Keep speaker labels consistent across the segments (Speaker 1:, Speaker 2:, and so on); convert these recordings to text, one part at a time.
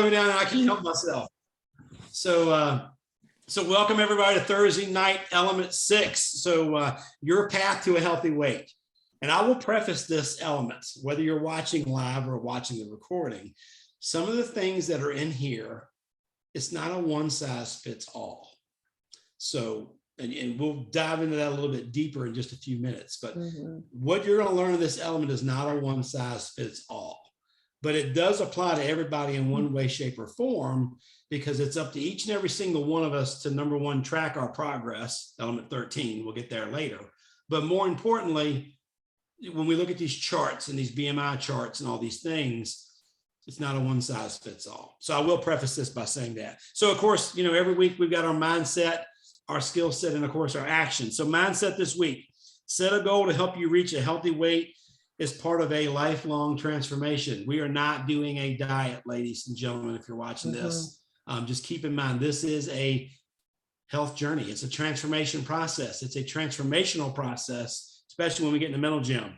Speaker 1: me down and I can help myself. So welcome everybody to Thursday night element 6. So your path to a healthy weight. And I will preface this elements, whether you're watching live or watching the recording, some of the things that are in here, it's not a one size fits all. So, and we'll dive into that a little bit deeper in just a few minutes, but what you're going to learn in this element is not a one size fits all, but it does apply to everybody in one way, shape, or form, because it's up to each and every single one of us to, number one, track our progress, element 13, we'll get there later. But more importantly, when we look at these charts and these BMI charts and all these things, it's not a one size fits all. So I will preface this by saying that. So of course, you know, every week we've got our mindset, our skill set, and of course our action. So mindset this week, set a goal to help you reach a healthy weight as part of a lifelong transformation. We are not doing a diet, ladies and gentlemen, if you're watching this. Just keep in mind, this is a health journey. It's a transformation process. It's a transformational process, especially when we get in the mental gym.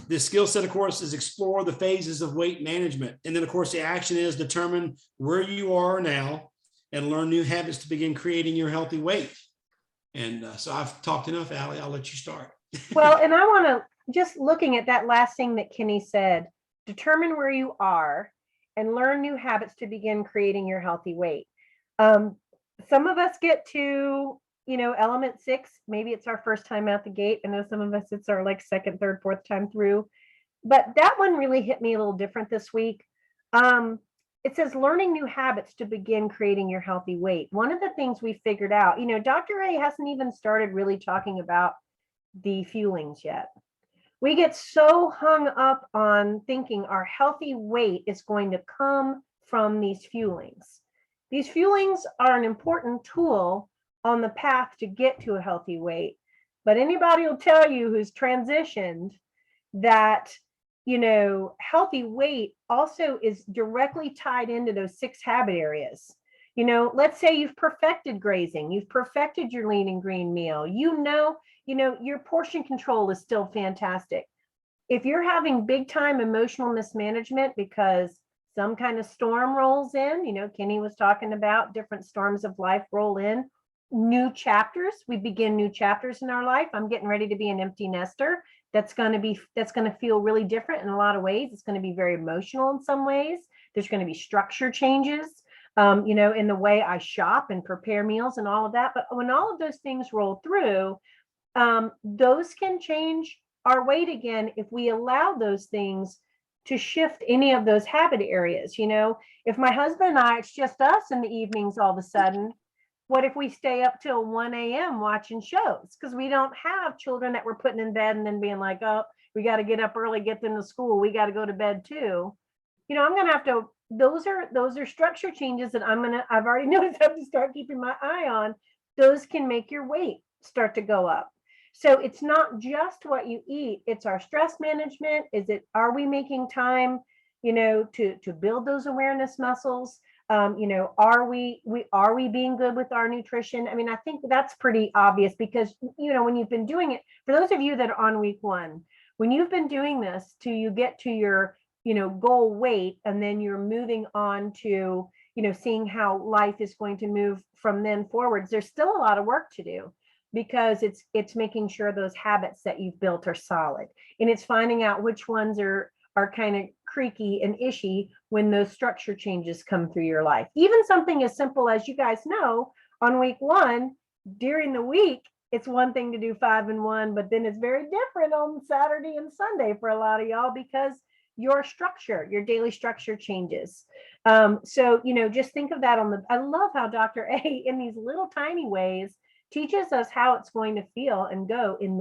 Speaker 1: The skill set, of course, is explore the phases of weight management. And then, of course, the action is determine where you are now and learn new habits to begin creating your healthy weight. And so I've talked enough, Allie. I'll let you start.
Speaker 2: Well, and I want to, just looking at that last thing that Kenny said, determine where you are and learn new habits to begin creating your healthy weight. Some of us get to, you know, element 6, maybe it's our first time out the gate. I know some of us, it's our like second, third, fourth time through, but that one really hit me a little different this week. It says learning new habits to begin creating your healthy weight. One of the things we figured out, you know, Dr. A hasn't even started really talking about the fuelings yet. We get so hung up on thinking our healthy weight is going to come from these fuelings. These fuelings are an important tool on the path to get to a healthy weight. But anybody will tell you who's transitioned that, you know, healthy weight also is directly tied into those 6 habit areas. You know, let's say you've perfected grazing, you've perfected your lean and green meal, you know, your portion control is still fantastic. If you're having big time emotional mismanagement because some kind of storm rolls in, you know, Kenny was talking about different storms of life roll in, new chapters, we begin new chapters in our life. I'm getting ready to be an empty nester. That's going to feel really different in a lot of ways. It's going to be very emotional in some ways. There's going to be structure changes, you know, in the way I shop and prepare meals and all of that. But when all of those things roll through, those can change our weight again if we allow those things to shift any of those habit areas. You know, if my husband and I, it's just us in the evenings all of a sudden, what if we stay up till 1 a.m. watching shows? Because we don't have children that we're putting in bed and then being like, oh, we got to get up early, get them to school, we got to go to bed too. You know, I'm going to have to, those are structure changes that I've already noticed I have to start keeping my eye on. Those can make your weight start to go up. So it's not just what you eat, it's our stress management. Are we making time, you know, to build those awareness muscles? You know, are we being good with our nutrition? I mean, I think that's pretty obvious because, you know, when you've been doing it, for those of you that are on week 1, when you've been doing this till you get to your, you know, goal weight, and then you're moving on to, you know, seeing how life is going to move from then forwards, there's still a lot of work to do, because it's making sure those habits that you've built are solid, and it's finding out which ones are kind of creaky and ishy when those structure changes come through your life. Even something as simple as, you guys know, on week 1 during the week, it's one thing to do 5 and 1, but then it's very different on Saturday and Sunday for a lot of y'all because your daily structure changes. So, you know, just think of that I love how Dr. A in these little tiny ways teaches us how it's going to feel and go in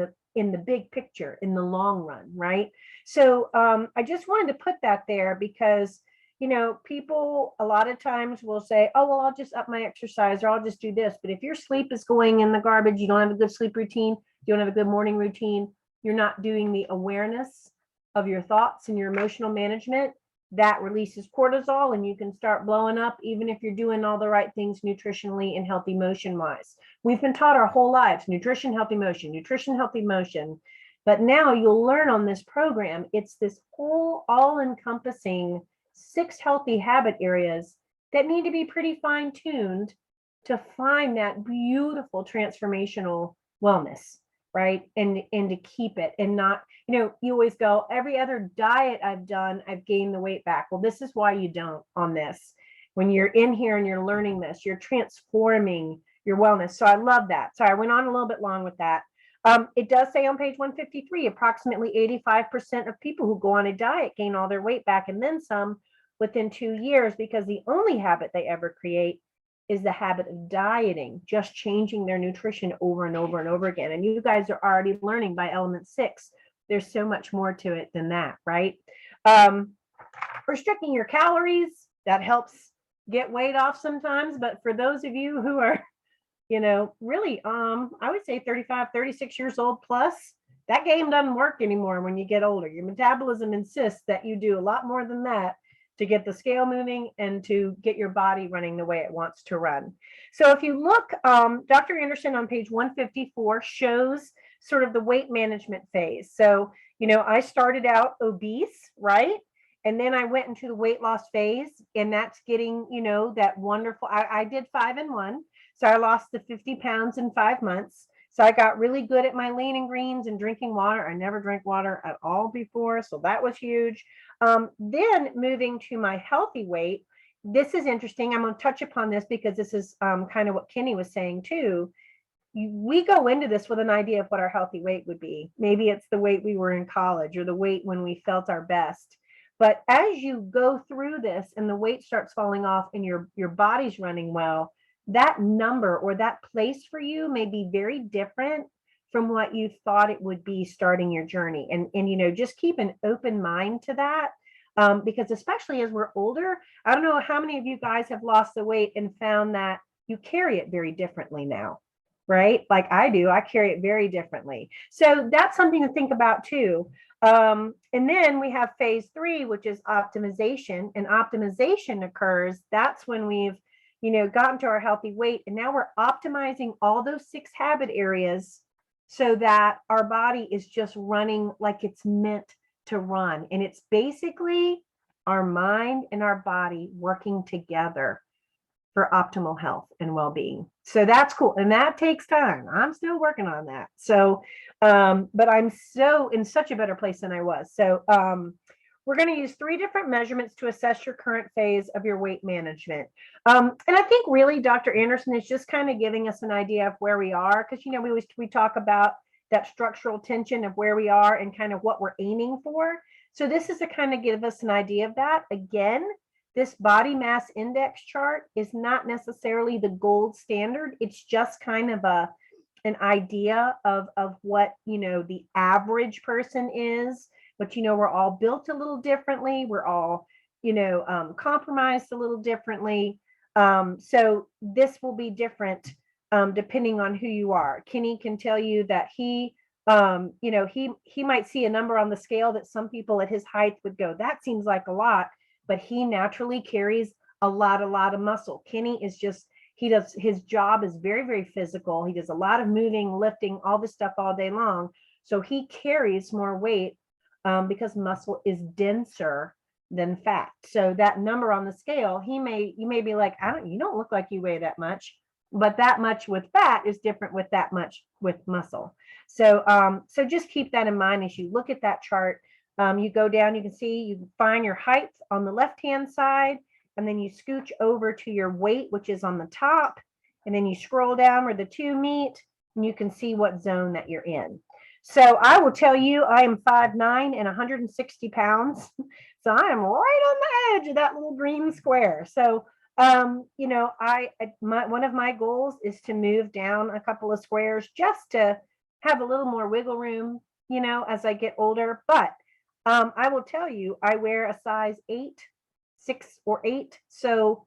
Speaker 2: the big picture, in the long run, right? So I just wanted to put that there because, you know, people a lot of times will say, oh, well, I'll just up my exercise or I'll just do this. But if your sleep is going in the garbage, you don't have a good sleep routine, you don't have a good morning routine, you're not doing the awareness of your thoughts and your emotional management, that releases cortisol and you can start blowing up even if you're doing all the right things nutritionally and healthy motion wise. We've been taught our whole lives, nutrition, healthy motion, nutrition, healthy motion. But now you'll learn on this program, it's this whole all-encompassing 6 healthy habit areas that need to be pretty fine tuned to find that beautiful transformational wellness, right? And to keep it and not, you always go, every other diet I've done, I've gained the weight back. Well, this is why you don't on this. When you're in here and you're learning this, you're transforming your wellness. So I love that. So I went on a little bit long with that. It does say on page 153, approximately 85% of people who go on a diet gain all their weight back and then some within 2 years, because the only habit they ever create is the habit of dieting, just changing their nutrition over and over and over again. And you guys are already learning by element 6. There's so much more to it than that, right? Restricting your calories, that helps get weight off sometimes. But for those of you who are, really, I would say 35, 36 years old plus, that game doesn't work anymore when you get older. Your metabolism insists that you do a lot more than that to get the scale moving and to get your body running the way it wants to run. So if you look, Dr. Anderson on page 154 shows sort of the weight management phase. So, I started out obese, right? And then I went into the weight loss phase, and that's getting, that wonderful, I did 5 and 1. So I lost the 50 pounds in 5 months. So I got really good at my lean and greens and drinking water. I never drank water at all before, so that was huge. Then moving to my healthy weight, this is interesting. I'm going to touch upon this because this is kind of what Kenny was saying too. We go into this with an idea of what our healthy weight would be. Maybe it's the weight we were in college or the weight when we felt our best. But as you go through this and the weight starts falling off and your body's running well, that number or that place for you may be very different from what you thought it would be starting your journey. And just keep an open mind to that. Because especially as we're older, I don't know how many of you guys have lost the weight and found that you carry it very differently now, right? Like I do, I carry it very differently. So that's something to think about too. And then we have phase 3, which is optimization, and optimization occurs. That's when we've gotten to our healthy weight. And now we're optimizing all those 6 habit areas so that our body is just running like it's meant to run. And it's basically our mind and our body working together for optimal health and well-being. So that's cool. And that takes time. I'm still working on that. So, but I'm so in such a better place than I was. So, we're going to use 3 different measurements to assess your current phase of your weight management. And I think really Dr. Anderson is just kind of giving us an idea of where we are, because, we talk about that structural tension of where we are and kind of what we're aiming for. So this is to kind of give us an idea of that. Again, this body mass index chart is not necessarily the gold standard. It's just kind of an idea of what, the average person is. But, we're all built a little differently. We're all, compromised a little differently. So this will be different depending on who you are. Kenny can tell you that he might see a number on the scale that some people at his height would go, that seems like a lot, but he naturally carries a lot of muscle. Kenny is just, his job is very, very physical. He does a lot of moving, lifting, all this stuff all day long. So he carries more weight because muscle is denser than fat. So that number on the scale, you may be like, you don't look like you weigh that much, but that much with fat is different with that much with muscle. So, so just keep that in mind as you look at that chart. You go down, you can find your height on the left-hand side, and then you scooch over to your weight, which is on the top, and then you scroll down where the 2 meet, and you can see what zone that you're in. So I will tell you, I am 5'9" and 160 pounds. So I am right on the edge of that little green square. So, one of my goals is to move down a couple of squares just to have a little more wiggle room, as I get older. But I will tell you, I wear a size 8, 6 or 8. So,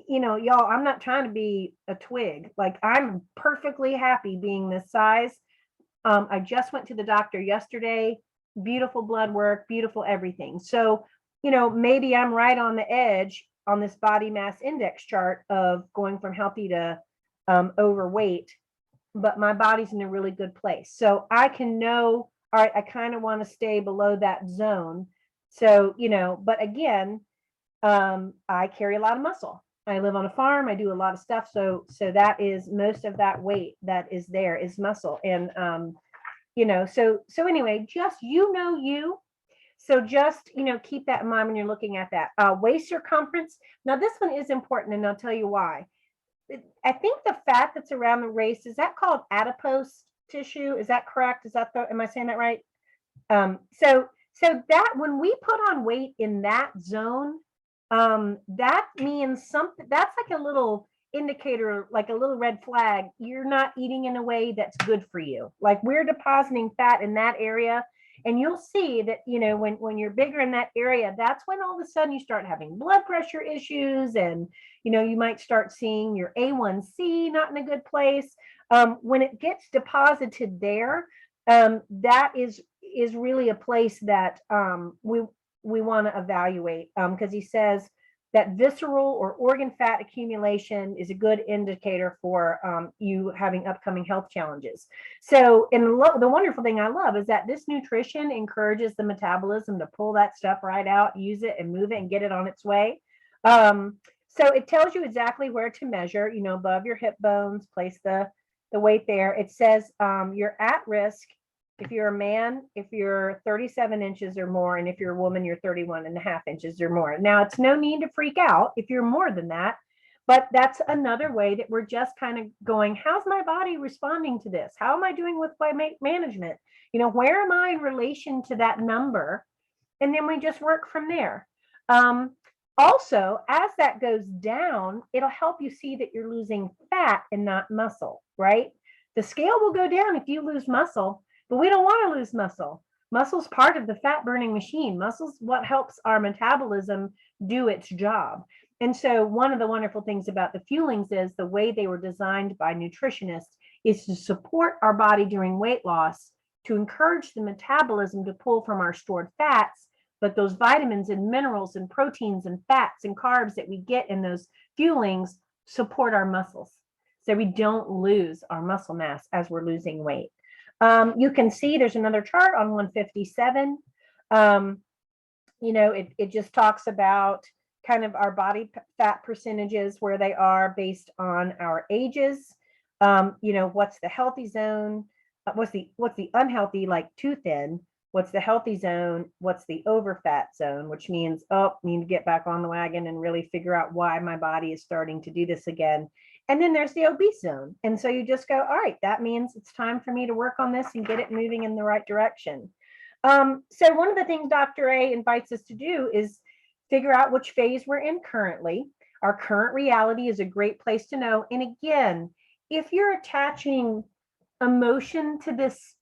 Speaker 2: y'all, I'm not trying to be a twig. Like, I'm perfectly happy being this size. I just went to the doctor yesterday, beautiful blood work, beautiful everything. So, maybe I'm right on the edge on this body mass index chart of going from healthy to overweight, but my body's in a really good place. So I can know, all right, I kind of want to stay below that zone. So, but again, I carry a lot of muscle. I live on a farm. I do a lot of stuff. So that is most of that weight that is there is muscle. And, so anyway, just, you. So just, keep that in mind when you're looking at that. Waist circumference. Now this one is important and I'll tell you why. I think the fat that's around the waist, is that called adipose tissue? Is that correct? Am I saying that right? So that when we put on weight in that zone, that means something, that's like a little indicator, like a little red flag. You're not eating in a way that's good for you. Like we're depositing fat in that area. And you'll see that, when you're bigger in that area, that's when all of a sudden you start having blood pressure issues, and, you might start seeing your A1C not in a good place. When it gets deposited there, that is really a place that we want to evaluate, because he says that visceral or organ fat accumulation is a good indicator for you having upcoming health challenges. So, and the wonderful thing I love is that this nutrition encourages the metabolism to pull that stuff right out, use it and move it and get it on its way. So it tells you exactly where to measure, above your hip bones, place the weight there. It says you're at risk if you're a man, if you're 37 inches or more, and if you're a woman, you're 31.5 inches or more. Now, it's no need to freak out if you're more than that, but that's another way that we're just kind of going, how's my body responding to this? How am I doing with my management? Where am I in relation to that number? And then we just work from there. Also, as that goes down, it'll help you see that you're losing fat and not muscle, right? The scale will go down if you lose muscle, but we don't want to lose muscle. Muscle's part of the fat burning machine. Muscle's what helps our metabolism do its job. And so one of the wonderful things about the fuelings is the way they were designed by nutritionists is to support our body during weight loss, to encourage the metabolism to pull from our stored fats, but those vitamins and minerals and proteins and fats and carbs that we get in those fuelings support our muscles, so we don't lose our muscle mass as we're losing weight. You can see there's another chart on 157. It just talks about kind of our body fat percentages, where they are based on our ages. What's the healthy zone? What's the unhealthy, like too thin? What's the healthy zone? What's the over fat zone? Which means, need to get back on the wagon and really figure out why my body is starting to do this again. And then there's the obese zone. And so you just go, all right, that means it's time for me to work on this and get it moving in the right direction. So one of the things Dr. A invites us to do is figure out which phase we're in currently. Our current reality is a great place to know. And again, if you're attaching emotion to this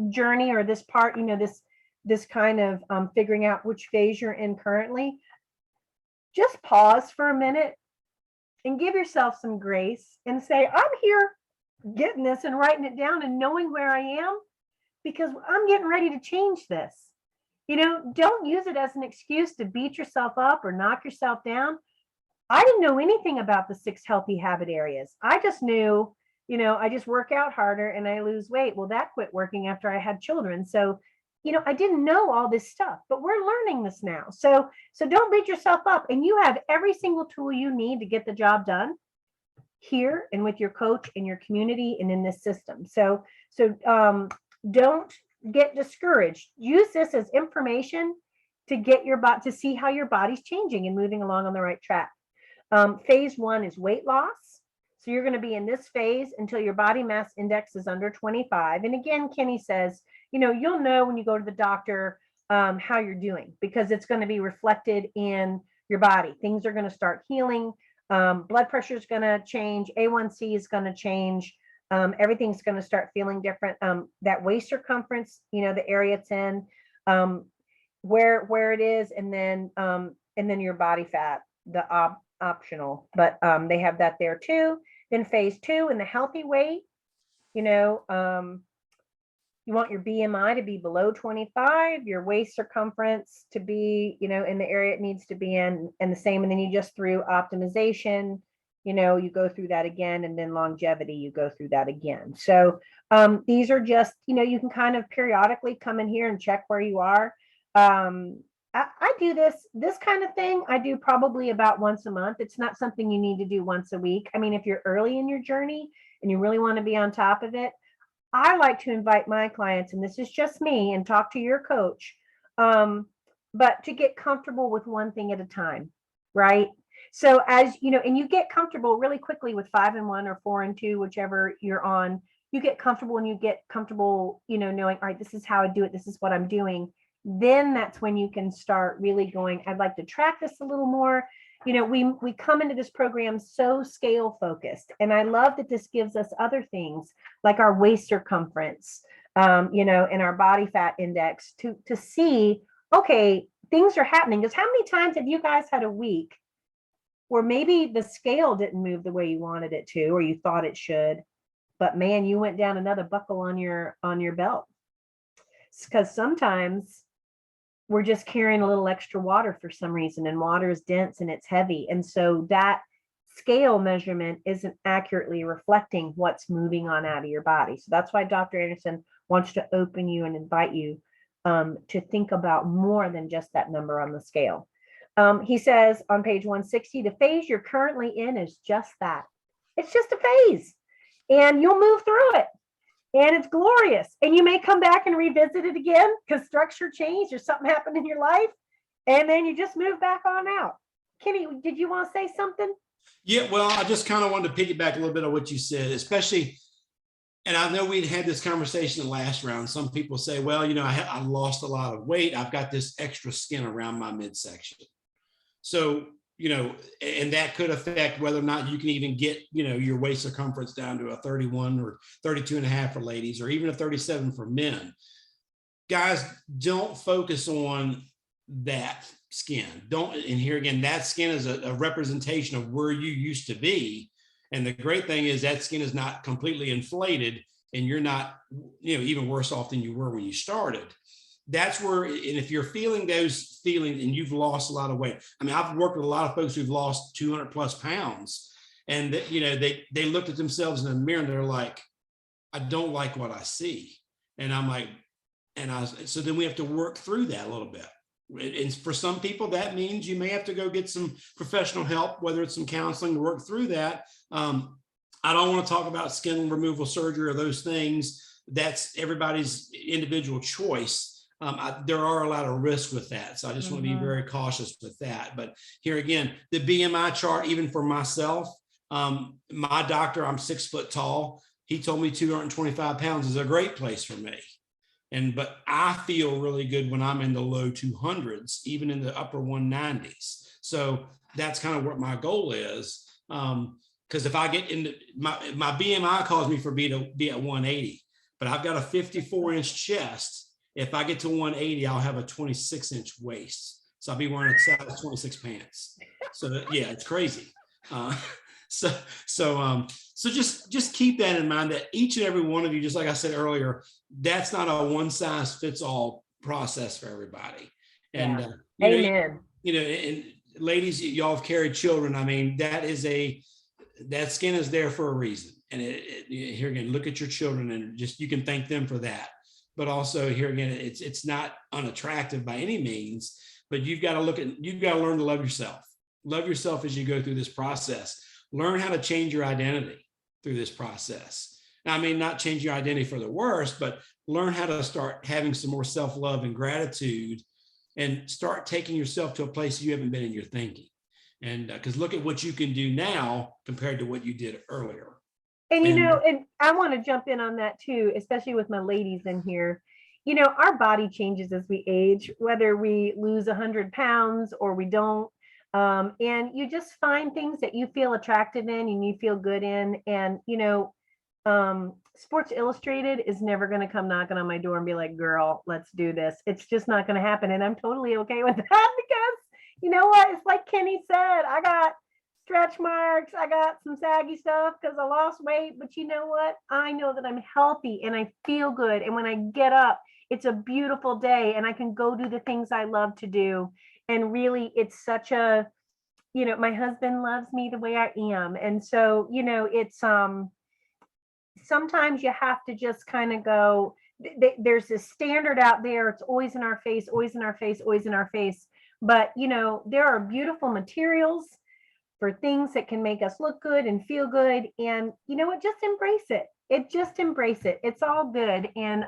Speaker 2: journey or this part, this kind of figuring out which phase you're in currently, just pause for a minute and give yourself some grace and say, I'm here getting this and writing it down and knowing where I am, because I'm getting ready to change this. Don't use it as an excuse to beat yourself up or knock yourself down. I didn't know anything about the 6 healthy habit areas. I just knew, I just work out harder and I lose weight. Well, that quit working after I had children. So, I didn't know all this stuff, but we're learning this now. So don't beat yourself up, and you have every single tool you need to get the job done here and with your coach and your community and in this system. So don't get discouraged. Use this as information to get to see how your body's changing and moving along on the right track. Phase 1 is weight loss. So you're going to be in this phase until your body mass index is under 25. And again, Kenny says, you'll know when you go to the doctor how you're doing, because it's going to be reflected in your body. Things are going to start healing. Blood pressure is going to change. A1C is going to change. Everything's going to start feeling different. That waist circumference, the area it's in, where it is, and then your body fat, the optional, but they have that there too. Then phase 2 in the healthy weight, you want your BMI to be below 25, your waist circumference to be, in the area it needs to be in, and the same. And then you just through optimization, you go through that again, and then longevity, you go through that again. So these are just, you can kind of periodically come in here and check where you are. I do this kind of thing. I do probably about once a month. It's not something you need to do once a week. I mean, if you're early in your journey and you really want to be on top of it, I like to invite my clients, and this is just me, and talk to your coach, but to get comfortable with one thing at a time, right? So as you know, and you get comfortable really quickly with 5 and 1 or 4 and 2, whichever you're on. You get comfortable, and you get comfortable, knowing, all right, this is how I do it. This is what I'm doing. Then that's when you can start really going, I'd like to track this a little more. We come into this program so scale focused, and I love that this gives us other things like our waist circumference, and our body fat index to see, okay, things are happening. Because how many times have you guys had a week where maybe the scale didn't move the way you wanted it to, or you thought it should, but man, you went down another buckle on your belt? Because sometimes we're just carrying a little extra water for some reason, and water is dense and it's heavy. And so that scale measurement isn't accurately reflecting what's moving on out of your body. So that's why Dr. Anderson wants to open you and invite you to think about more than just that number on the scale. He says on page 160, the phase you're currently in is just that. It's just a phase, and you'll move through it. And it's glorious. And you may come back and revisit it again because structure changed or something happened in your life. And then you just move back on out. Kenny, did you want to say something?
Speaker 1: Yeah, well, I just kind of wanted to piggyback a little bit on what you said, especially, and I know we'd had this conversation in the last round. Some people say, well, I lost a lot of weight. I've got this extra skin around my midsection. So, and that could affect whether or not you can even get, your waist circumference down to a 31 or 32 and a half for ladies, or even a 37 for men. Guys, don't focus on that skin. And here again, that skin is a representation of where you used to be. And the great thing is that skin is not completely inflated, and you're not, even worse off than you were when you started. That's where, and if you're feeling those feelings and you've lost a lot of weight, I mean, I've worked with a lot of folks who've lost 200 plus pounds, and they looked at themselves in the mirror and they're like, I don't like what I see. And I'm like, so then we have to work through that a little bit. And for some people, that means you may have to go get some professional help, whether it's some counseling to work through that. I don't want to talk about skin removal surgery or those things. That's everybody's individual choice. There are a lot of risks with that. So I just want to be very cautious with that. But here again, the BMI chart, even for myself, my doctor, I'm 6 foot tall. He told me 225 pounds is a great place for me. But I feel really good when I'm in the low 200s, even in the upper 190s. So that's kind of what my goal is. Because if I get into my BMI calls me for be at 180, but I've got a 54-inch chest. If I get to 180, I'll have a 26-inch waist. So I'll be wearing a size 26 pants. So yeah, it's crazy. So just keep that in mind, that each and every one of you, just like I said earlier, that's not a one size fits all process for everybody. And
Speaker 2: amen.
Speaker 1: And ladies, y'all have carried children. I mean, that skin is there for a reason. And here again, look at your children and just, you can thank them for that. But also here again, it's not unattractive by any means, but you've got to learn to love yourself. Love yourself as you go through this process. Learn how to change your identity through this process. Now, I mean, not change your identity for the worse, but learn how to start having some more self-love and gratitude, and start taking yourself to a place you haven't been in your thinking. And because look at what you can do now compared to what you did earlier.
Speaker 2: And and I want to jump in on that too, especially with my ladies in here. Our body changes as we age, whether we lose 100 pounds or we don't. And you just find things that you feel attractive in and you feel good in. And, Sports Illustrated is never going to come knocking on my door and be like, girl, let's do this. It's just not going to happen. And I'm totally okay with that, because you know what? It's like Kenny said, I got stretch marks. I got some saggy stuff because I lost weight. But you know what? I know that I'm healthy and I feel good. And when I get up, it's a beautiful day and I can go do the things I love to do. And really, it's such a, my husband loves me the way I am. And so, it's sometimes you have to just kind of go, there's this standard out there. It's always in our face, always in our face, always in our face. But, there are beautiful materials for things that can make us look good and feel good. And you know what? Just embrace it. Just embrace it. It's all good. And,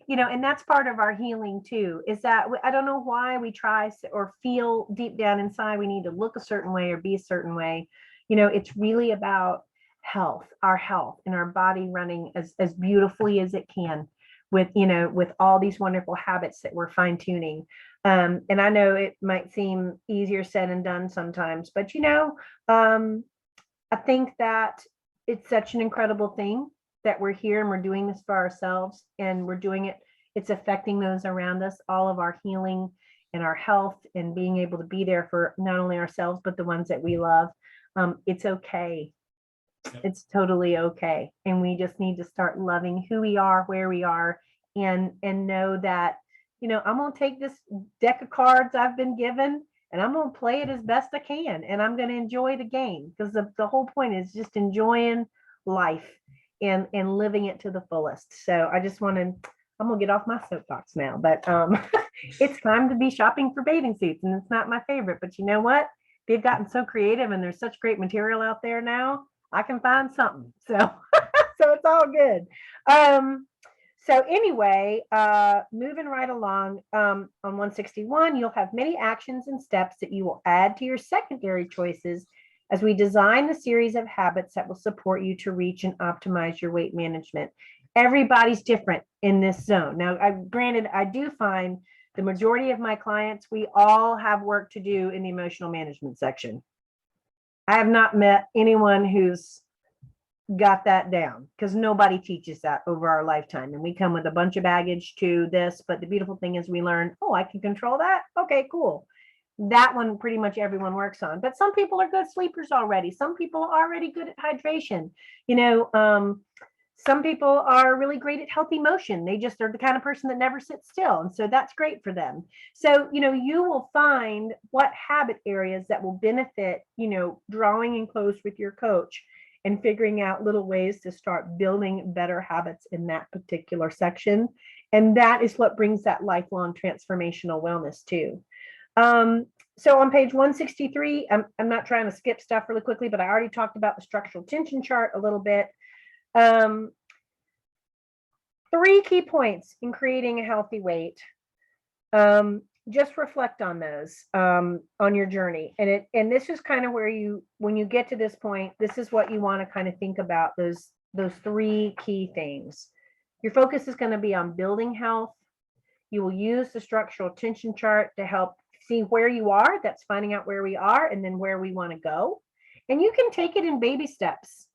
Speaker 2: and that's part of our healing too, is that I don't know why we try or feel deep down inside we need to look a certain way or be a certain way. It's really about health, our health, and our body running as beautifully as it can with all these wonderful habits that we're fine tuning. And I know it might seem easier said than done sometimes, but I think that it's such an incredible thing that we're here and we're doing this for ourselves, and we're doing it. It's affecting those around us, all of our healing and our health, and being able to be there for not only ourselves, but the ones that we love. It's okay. It's totally okay. And we just need to start loving who we are, where we are, and know that, I'm going to take this deck of cards I've been given and I'm going to play it as best I can. And I'm going to enjoy the game, because the whole point is just enjoying life and living it to the fullest. So I'm going to get off my soapbox now, but it's time to be shopping for bathing suits, and it's not my favorite, but you know what? They've gotten so creative and there's such great material out there now. I can find something. So, so it's all good. So anyway, moving right along, on 161, you'll have many actions and steps that you will add to your secondary choices as we design the series of habits that will support you to reach and optimize your weight management. Everybody's different in this zone. Now, granted, I do find the majority of my clients, we all have work to do in the emotional management section. I have not met anyone who's got that down, because nobody teaches that over our lifetime. And we come with a bunch of baggage to this, but the beautiful thing is we learn, oh, I can control that. Okay, cool. That one pretty much everyone works on, but some people are good sleepers already. Some people are already good at hydration. Some people are really great at healthy motion. They just are the kind of person that never sits still. And so that's great for them. So, you will find what habit areas that will benefit, drawing in close with your coach and figuring out little ways to start building better habits in that particular section. And that is what brings that lifelong transformational wellness too. So on page 163, I'm not trying to skip stuff really quickly, but I already talked about the structural tension chart a little bit. 3 key points in creating a healthy weight. Just reflect on those on your journey. And this is kind of where when you get to this point, this is what you want to kind of think about, those 3 key things. Your focus is going to be on building health. You will use the structural tension chart to help see where you are. That's finding out where we are and then where we want to go. And you can take it in baby steps.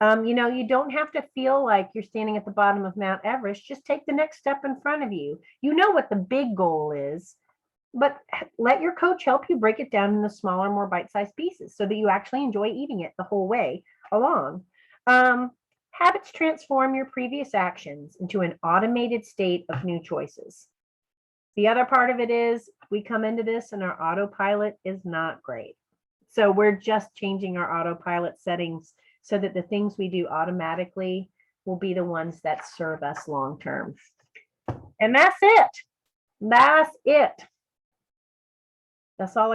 Speaker 2: You don't have to feel like you're standing at the bottom of Mount Everest. Just take the next step in front of you. You know what the big goal is, but let your coach help you break it down into smaller, more bite-sized pieces so that you actually enjoy eating it the whole way along. Habits transform your previous actions into an automated state of new choices. The other part of it is we come into this and our autopilot is not great. So we're just changing our autopilot settings so that the things we do automatically will be the ones that serve us long term. And that's it. That's all I got.